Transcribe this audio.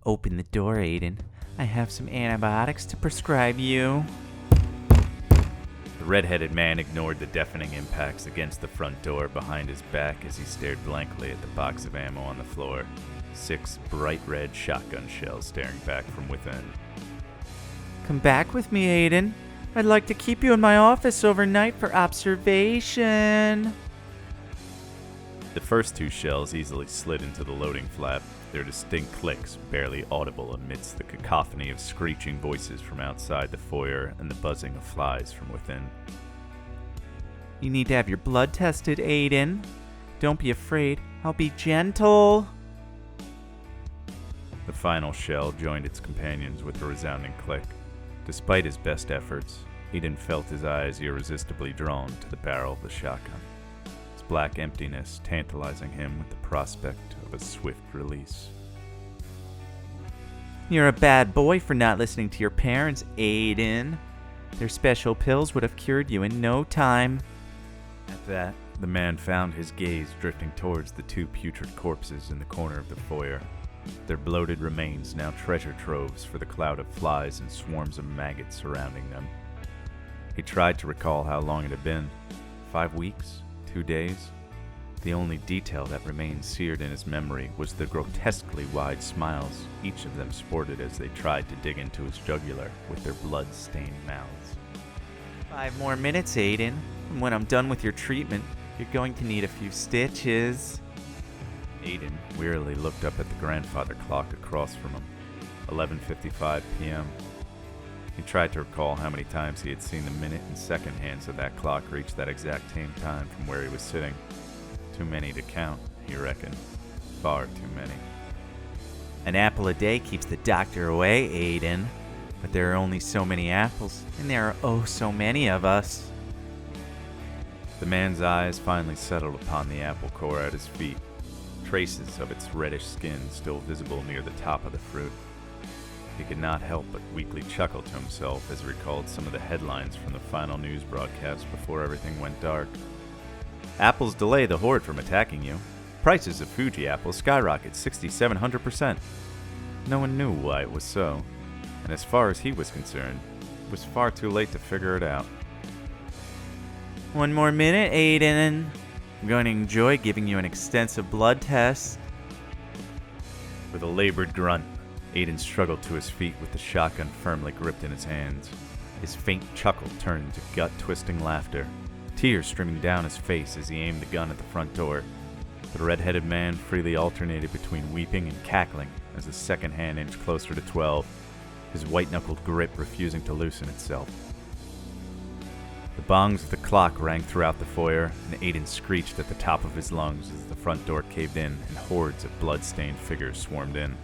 Open the door, Aiden. I have some antibiotics to prescribe you. The red-headed man ignored the deafening impacts against the front door behind his back as he stared blankly at the box of ammo on the floor. 6 bright red shotgun shells staring back from within. Come back with me, Aiden. I'd like to keep you in my office overnight for observation. The first 2 shells easily slid into the loading flap, their distinct clicks barely audible amidst the cacophony of screeching voices from outside the foyer and the buzzing of flies from within. You need to have your blood tested, Aiden. Don't be afraid. I'll be gentle. The final shell joined its companions with a resounding click. Despite his best efforts, Aiden felt his eyes irresistibly drawn to the barrel of the shotgun, its black emptiness tantalizing him with the prospect of a swift release. You're a bad boy for not listening to your parents, Aiden. Their special pills would have cured you in no time. At that, the man found his gaze drifting towards the 2 putrid corpses in the corner of the foyer, their bloated remains now treasure troves for the cloud of flies and swarms of maggots surrounding them. He tried to recall how long it had been. 5 weeks? 2 days? The only detail that remained seared in his memory was the grotesquely wide smiles each of them sported as they tried to dig into his jugular with their blood-stained mouths. 5 more minutes, Aiden. And when I'm done with your treatment, you're going to need a few stitches. Aiden wearily looked up at the grandfather clock across from him. 11:55 p.m. He tried to recall how many times he had seen the minute and second hands of that clock reach that exact same time from where he was sitting. Too many to count, he reckoned. Far too many. An apple a day keeps the doctor away, Aiden. But there are only so many apples, and there are oh so many of us. The man's eyes finally settled upon the apple core at his feet, traces of its reddish skin still visible near the top of the fruit. He could not help but weakly chuckle to himself as he recalled some of the headlines from the final news broadcast before everything went dark. Apples delay the horde from attacking you. Prices of Fuji apples skyrocket 6,700%. No one knew why it was so, and as far as he was concerned, it was far too late to figure it out. 1 more minute, Aiden. I'm going to enjoy giving you an extensive blood test. With a labored grunt, Aiden struggled to his feet with the shotgun firmly gripped in his hands. His faint chuckle turned to gut-twisting laughter, tears streaming down his face as he aimed the gun at the front door. The red-headed man freely alternated between weeping and cackling as the second hand inched closer to 12, his white-knuckled grip refusing to loosen itself. The bongs of the clock rang throughout the foyer, and Aiden screeched at the top of his lungs as the front door caved in and hordes of blood-stained figures swarmed in.